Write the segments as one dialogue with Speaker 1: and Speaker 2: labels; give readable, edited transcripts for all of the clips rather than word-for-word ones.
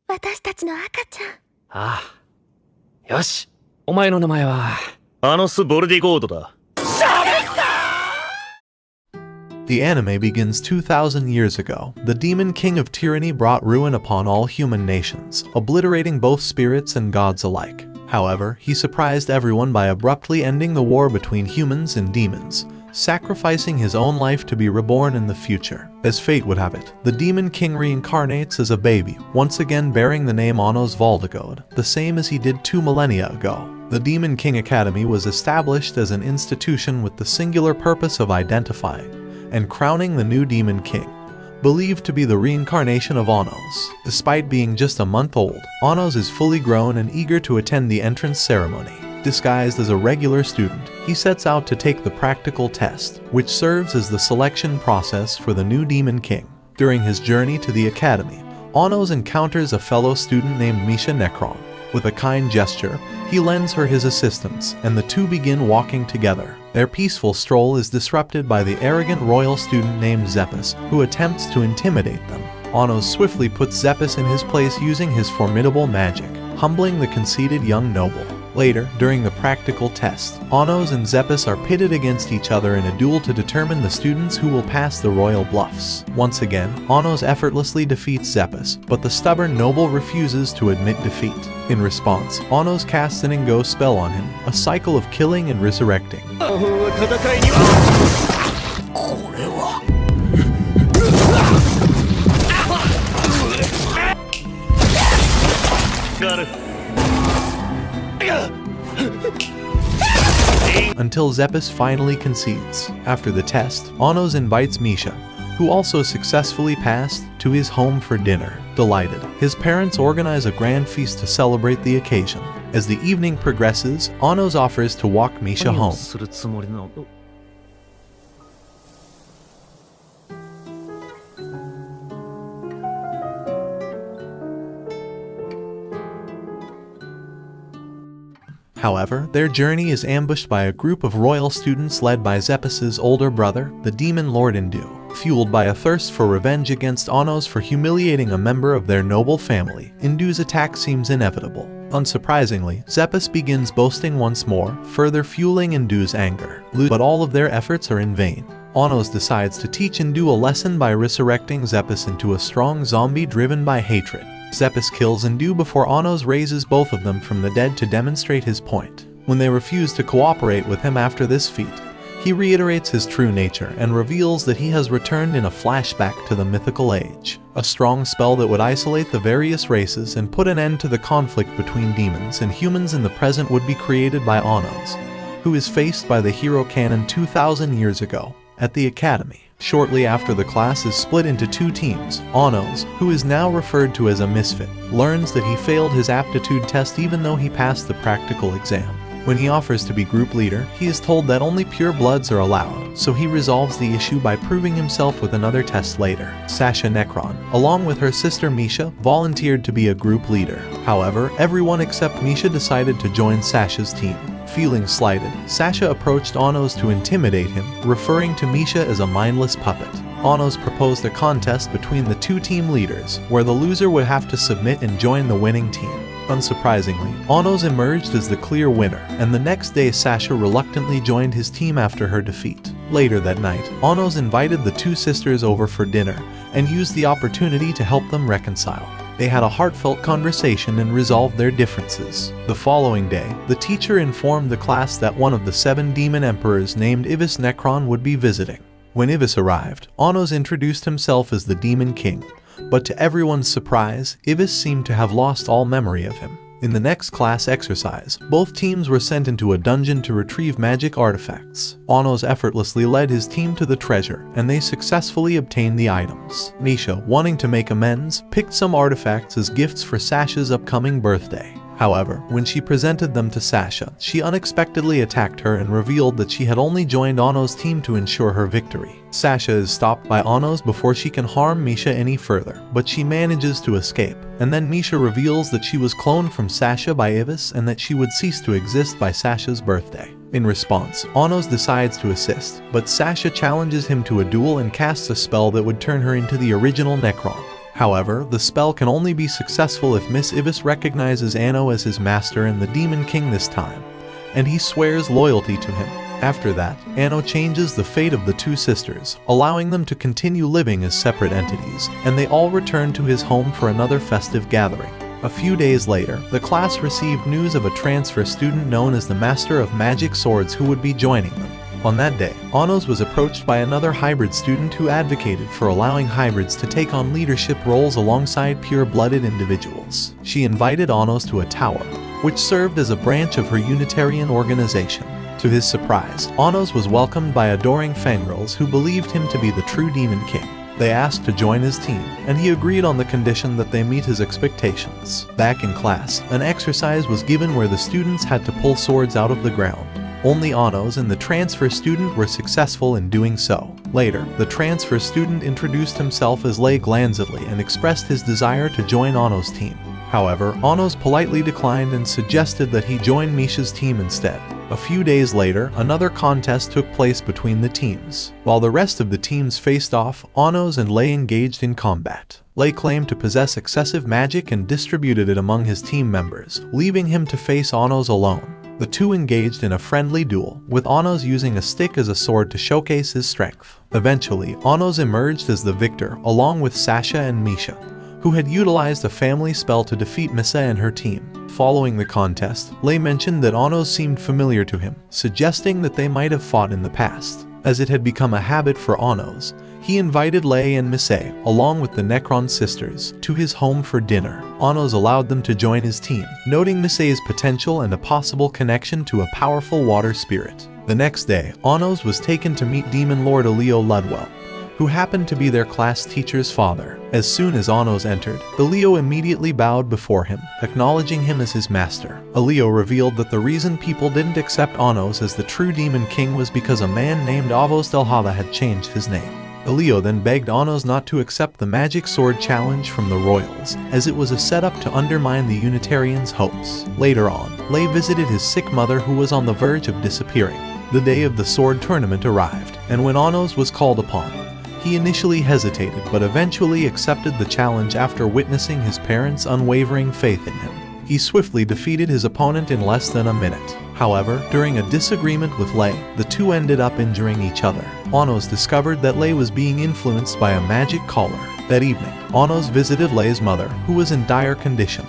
Speaker 1: 私たちの赤ちゃん。
Speaker 2: ああ。よし。お前の名前は。
Speaker 3: アノス・ボルディゴードだ。
Speaker 4: The anime begins 2,000 years ago. The demon king of tyranny brought ruin upon all human nations, obliterating both spirits and gods alike. However, he surprised everyone by abruptly ending the war between humans and demons, sacrificing his own life to be reborn in the future. As fate would have it, the demon king reincarnates as a baby, once again bearing the name Anos Voldegod, the same as he did 2 millennia ago. The Demon King Academy was established as an institution with the singular purpose of identifying and crowning the new Demon King, believed to be the reincarnation of Anos. Despite being just a month old, Anos is fully grown and eager to attend the entrance ceremony. Disguised as a regular student, he sets out to take the practical test, which serves as the selection process for the new Demon King. During his journey to the academy, Anos encounters a fellow student named Misha Necron. With a kind gesture, he lends her his assistance, and the two begin walking together. Their peaceful stroll is disrupted by the arrogant royal student named Zeppis, who attempts to intimidate them. Anos swiftly puts Zeppis in his place using his formidable magic, humbling the conceited young noble. Later, during the practical test, Anos and Zeppis are pitted against each other in a duel to determine the students who will pass the royal bluffs. Once again, Anos effortlessly defeats Zeppis, but the stubborn noble refuses to admit defeat. In response, Anos casts an Ingo spell on him, a cycle of killing and resurrecting. Until Zeppis finally concedes. After the test, Anos invites Misha, who also successfully passed, to his home for dinner. Delighted, his parents organize a grand feast to celebrate the occasion. As the evening progresses, Anos offers to walk Misha home. However, their journey is ambushed by a group of royal students led by Zeppis's older brother, the demon Lord Indu. Fueled by a thirst for revenge against Anos for humiliating a member of their noble family, Indu's attack seems inevitable. Unsurprisingly, Zeppis begins boasting once more, further fueling Indu's anger. But all of their efforts are in vain. Anos decides to teach Indu a lesson by resurrecting Zeppis into a strong zombie driven by hatred. Zeppis kills Indu before Anos raises both of them from the dead to demonstrate his point. When they refuse to cooperate with him after this feat, he reiterates his true nature and reveals that he has returned in a flashback to the mythical age. A strong spell that would isolate the various races and put an end to the conflict between demons and humans in the present would be created by Anos, who is faced by the hero canon 2,000 years ago at the academy. Shortly after the class is split into two teams, Anos, who is now referred to as a misfit, learns that he failed his aptitude test even though he passed the practical exam. When he offers to be group leader, he is told that only pure bloods are allowed, so he resolves the issue by proving himself with another test later. Sasha Necron, along with her sister Misha, volunteered to be a group leader. However, everyone except Misha decided to join Sasha's team. Feeling slighted, Sasha approached Anos to intimidate him, referring to Misha as a mindless puppet. Anos proposed a contest between the two team leaders, where the loser would have to submit and join the winning team. Unsurprisingly, Anos emerged as the clear winner, and the next day Sasha reluctantly joined his team after her defeat. Later that night, Anos invited the two sisters over for dinner, and used the opportunity to help them reconcile. They had a heartfelt conversation and resolved their differences. The following day, the teacher informed the class that one of the 7 demon emperors named Ivis Necron would be visiting. When Ivis arrived, Anos introduced himself as the Demon King, but to everyone's surprise, Ivis seemed to have lost all memory of him. In the next class exercise, both teams were sent into a dungeon to retrieve magic artifacts. Anos effortlessly led his team to the treasure, and they successfully obtained the items. Misha, wanting to make amends, picked some artifacts as gifts for Sasha's upcoming birthday. However, when she presented them to Sasha, she unexpectedly attacked her and revealed that she had only joined Ano's team to ensure her victory. Sasha is stopped by Ano's before she can harm Misha any further, but she manages to escape. And then Misha reveals that she was cloned from Sasha by Ivis and that she would cease to exist by Sasha's birthday. In response, Anos decides to assist, but Sasha challenges him to a duel and casts a spell that would turn her into the original Necron. However, the spell can only be successful if Miss Ivis recognizes Ano as his master and the Demon King this time, and he swears loyalty to him. After that, Ano changes the fate of the two sisters, allowing them to continue living as separate entities, and they all return to his home for another festive gathering. A few days later, the class received news of a transfer student known as the Master of Magic Swords who would be joining them. On that day, Anos was approached by another hybrid student who advocated for allowing hybrids to take on leadership roles alongside pure-blooded individuals. She invited Anos to a tower, which served as a branch of her Unitarian organization. To his surprise, Anos was welcomed by adoring fangirls who believed him to be the true Demon King. They asked to join his team, and he agreed on the condition that they meet his expectations. Back in class, an exercise was given where the students had to pull swords out of the ground. Only Anos and the transfer student were successful in doing so. Later, the transfer student introduced himself as Lei Glanzidley and expressed his desire to join Anos' team. However, Anos politely declined and suggested that he join Misha's team instead. A few days later, another contest took place between the teams. While the rest of the teams faced off, Anos and Lei engaged in combat. Lei claimed to possess excessive magic and distributed it among his team members, leaving him to face Anos alone. The two engaged in a friendly duel, with Anos using a stick as a sword to showcase his strength. Eventually, Anos emerged as the victor, along with Sasha and Misha, who had utilized a family spell to defeat Misa and her team. Following the contest, Lei mentioned that Anos seemed familiar to him, suggesting that they might have fought in the past. As it had become a habit for Anos, he invited Lei and Mise, along with the Necron sisters, to his home for dinner. Anos allowed them to join his team, noting Mise's potential and a possible connection to a powerful water spirit. The next day, Anos was taken to meet Demon Lord Elio Ludwell, who happened to be their class teacher's father. As soon as Anos entered, Elio immediately bowed before him, acknowledging him as his master. Elio revealed that the reason people didn't accept Anos as the true Demon King was because a man named Avos Delhava had changed his name. Elio then begged Anos not to accept the Magic Sword challenge from the Royals, as it was a setup to undermine the Unitarians' hopes. Later on, Lei visited his sick mother who was on the verge of disappearing. The day of the sword tournament arrived, and when Anos was called upon, he initially hesitated but eventually accepted the challenge after witnessing his parents' unwavering faith in him. He swiftly defeated his opponent in less than a minute. However, during a disagreement with Lei, the two ended up injuring each other. Anos discovered that Lei was being influenced by a magic collar. That evening, Anos visited Lei's mother, who was in dire condition,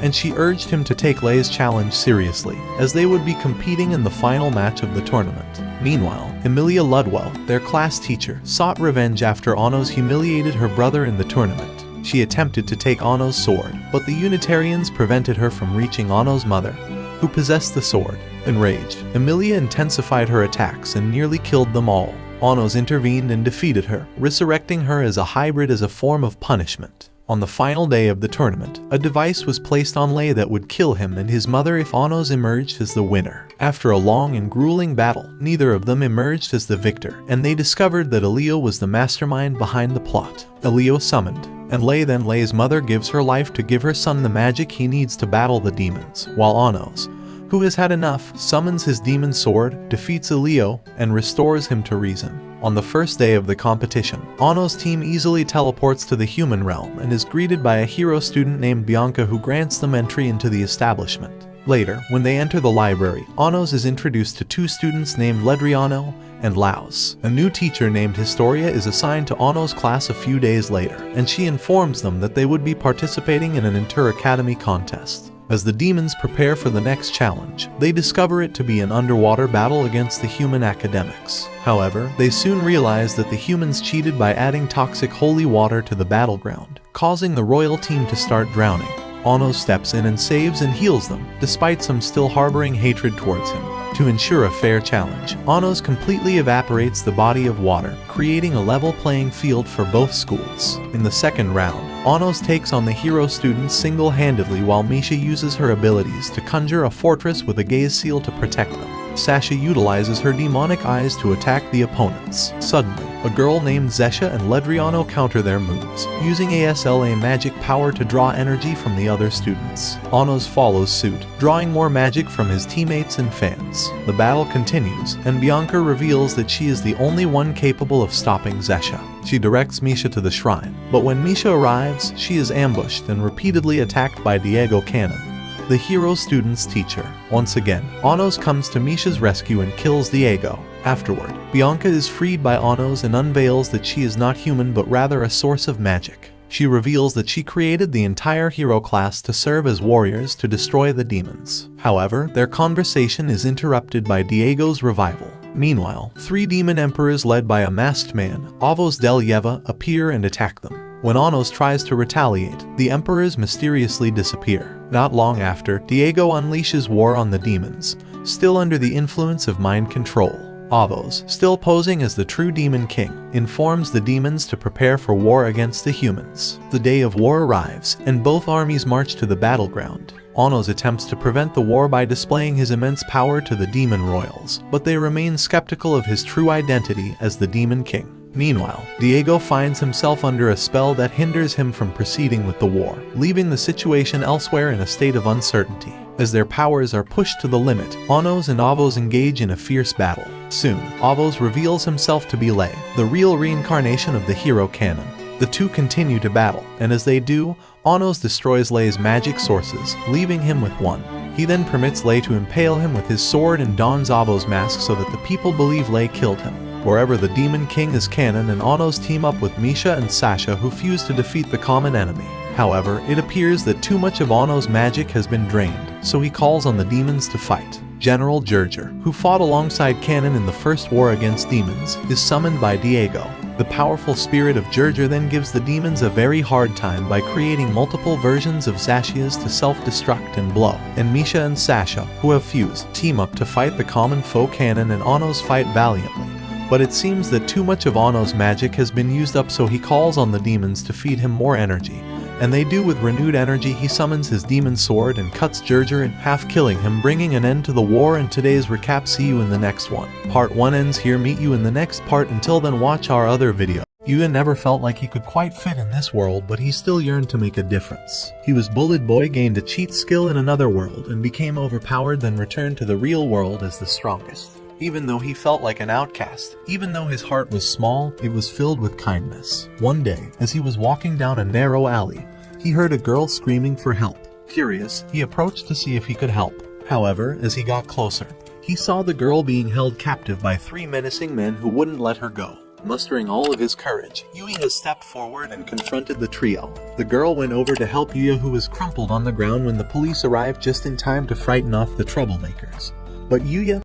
Speaker 4: and she urged him to take Lei's challenge seriously, as they would be competing in the final match of the tournament. Meanwhile, Emilia Ludwell, their class teacher, sought revenge after Anos humiliated her brother in the tournament. She attempted to take Anos' sword, but the Unitarians prevented her from reaching Anos' mother, who possessed the sword. Enraged, Emilia intensified her attacks and nearly killed them all. Anos intervened and defeated her, resurrecting her as a hybrid as a form of punishment. On the final day of the tournament, a device was placed on Lei that would kill him and his mother if Anos emerged as the winner. After a long and grueling battle, neither of them emerged as the victor, and they discovered that Elio was the mastermind behind the plot. Elio summoned, and Lei's mother gives her life to give her son the magic he needs to battle the demons, while Anos, who has had enough, summons his demon sword, defeats Elio, and restores him to reason. On the first day of the competition, Anos' team easily teleports to the human realm and is greeted by a hero student named Bianca who grants them entry into the establishment. Later, when they enter the library, Anos is introduced to two students named Ledriano and Laos. A new teacher named Historia is assigned to Anos' class a few days later, and she informs them that they would be participating in an inter-academy contest. As the demons prepare for the next challenge, they discover it to be an underwater battle against the human academics. However, they soon realize that the humans cheated by adding toxic holy water to the battleground, causing the royal team to start drowning. Anos steps in and saves and heals them, despite some still harboring hatred towards him. To ensure a fair challenge, Anos completely evaporates the body of water, creating a level playing field for both schools. In the second round, Onos takes on the hero students single-handedly while Misha uses her abilities to conjure a fortress with a gaze seal to protect them. Sasha utilizes her demonic eyes to attack the opponents. Suddenly, a girl named Zesha and Ledriano counter their moves, using ASLA magic power to draw energy from the other students. Onos follows suit, drawing more magic from his teammates and fans. The battle continues, and Bianca reveals that she is the only one capable of stopping Zesha. She directs Misha to the shrine, but when Misha arrives, she is ambushed and repeatedly attacked by Diego Cannon, the hero student's teacher. Once again, Onos comes to Misha's rescue and kills Diego. Afterward, Bianca is freed by Onos and unveils that she is not human but rather a source of magic. She reveals that she created the entire hero class to serve as warriors to destroy the demons. However, their conversation is interrupted by Diego's revival. Meanwhile, 3 demon emperors led by a masked man, Avos del Yeva, appear and attack them. When Onos tries to retaliate, the emperors mysteriously disappear. Not long after, Diego unleashes war on the demons, still under the influence of mind control. Avos, still posing as the true demon king, informs the demons to prepare for war against the humans. The day of war arrives, and both armies march to the battleground. Onos attempts to prevent the war by displaying his immense power to the demon royals, but they remain skeptical of his true identity as the demon king. Meanwhile, Diego finds himself under a spell that hinders him from proceeding with the war, leaving the situation elsewhere in a state of uncertainty. As their powers are pushed to the limit, Onos and Avos engage in a fierce battle. Soon, Avos reveals himself to be Lei, the real reincarnation of the hero canon. The two continue to battle, and as they do, Onos destroys Lei's magic sources, leaving him with one. He then permits Lei to impale him with his sword and dons Avos' mask so that the people believe Lei killed him. Wherever the Demon King is canon, and Onos team up with Misha and Sasha, who fuse to defeat the common enemy. However, it appears that too much of Onos' magic has been drained, so he calls on the demons to fight. General Gerger, who fought alongside Canon in the first war against demons, is summoned by Diego. The powerful spirit of Gerger then gives the demons a very hard time by creating multiple versions of Zashias to self-destruct and blow. And Misha and Sasha, who have fused, team up to fight the common foe Canon, and Onos fight valiantly. But it seems that too much of Onos' magic has been used up, so he calls on the demons to feed him more energy. And they do. With renewed energy, he summons his demon sword and cuts Gerger in half, killing him, bringing an end to the war. In today's recap, see you in the next one. Part 1 ends here, meet you in the next part. Until then, watch our other video. Yuya never felt like he could quite fit in this world, but he still yearned to make a difference. He was bullied boy, gained a cheat skill in another world, and became overpowered, then returned to the real world as the strongest. Even though he felt like an outcast, even though his heart was small, it was filled with kindness. One day, as he was walking down a narrow alley, he heard a girl screaming for help. Curious, he approached to see if he could help. However, as he got closer, he saw the girl being held captive by 3 menacing men who wouldn't let her go. Mustering all of his courage, Yuya stepped forward and confronted the trio. The girl went over to help Yuya, who was crumpled on the ground when the police arrived just in time to frighten off the troublemakers. But Yuya